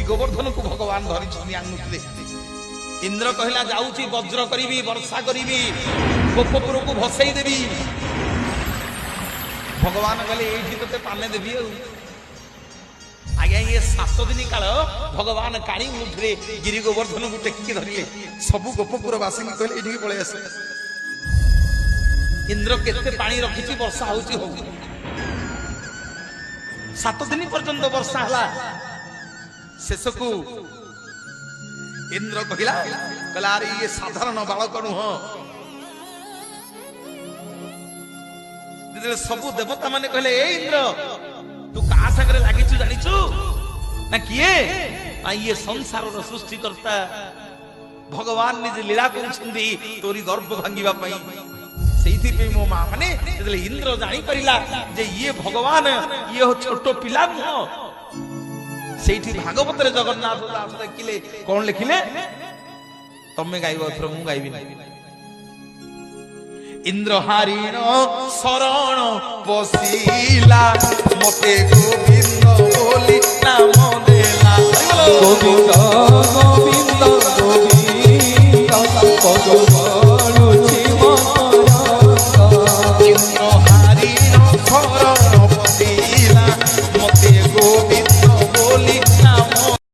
ଗୋବର୍ଦ୍ଧନ କୁ ଭଗବାନ ଧରିଛନ୍ତି ଆଙ୍ଗୁଠିରେ। ଇନ୍ଦ୍ର କହିଲା ଯାଉଛି ବଜ୍ର କରିବି, ବର୍ଷା କରିବି, ଗୋପପୁରକୁ ଭସେଇ ଦେବି। ଭଗବାନ କହିଲେ ଏଇଠି ତତେ ପାନେ ଦେବି ଆଉ। ଆଜ୍ଞା ଇଏ 7 ଦିନ କାଳ ଭଗବାନ କାଣି ମୁଠରେ ଗିରି ଗୋବର୍ଦ୍ଧନକୁ ଟେକିକି ଧରିଲେ। ସବୁ ଗୋପପୁର ବାସୀଙ୍କୁ କହିଲେ ଏଇଠିକି ପଳେଇ ଆସ। ଇନ୍ଦ୍ର କେତେ ପାଣି ରଖିଛି, ବର୍ଷା ହଉଛି ହଉ। 7 ଦିନ ପର୍ଯ୍ୟନ୍ତ ବର୍ଷା ହେଲା। ଶେଷକୁ ଇନ୍ଦ୍ର କହିଲା ଆରେ ଇଏ ସାଧାରଣ ବାଳକ ନୁହଁ। ଯେତେବେଳେ ସବୁ ଦେବତା ମାନେ କହିଲେ ଏ ଇନ୍ଦ୍ର ତୁ କାହା ସାଙ୍ଗରେ ଲାଗିଛୁ ଜାଣିଛୁ ନା? କିଏ ନା ଇଏ ସଂସାରର ସୃଷ୍ଟିକର୍ତ୍ତା ଭଗବାନ ନିଜେ ଲୀଳା କରୁଛନ୍ତି ତୋରି ଗର୍ଭ ଭାଙ୍ଗିବା ପାଇଁ। ସେଇଥିପାଇଁ ମୋ ମା ମାନେ ଯେତେବେଳେ ଇନ୍ଦ୍ର ଜାଣିପାରିଲା ଯେ ଇଏ ଭଗବାନ, ଇଏ ଛୋଟ ପିଲା ନୁହଁ, ସେଇଠି ଭାଗବତରେ ଜଗନ୍ନାଥ ଦାସ ଲେଖିଲେ, କଣ ଲେଖିଲେ? ତମେ ଗାଇବ, ଏଥର ମୁଁ ଗାଇବିନି। ଇନ୍ଦ୍ର ହାରିଣ ଶରଣ ପଶିଲା, ମତେ ଗୋବିନ୍ଦ ବୋଲି ନାମ ଦେଲା।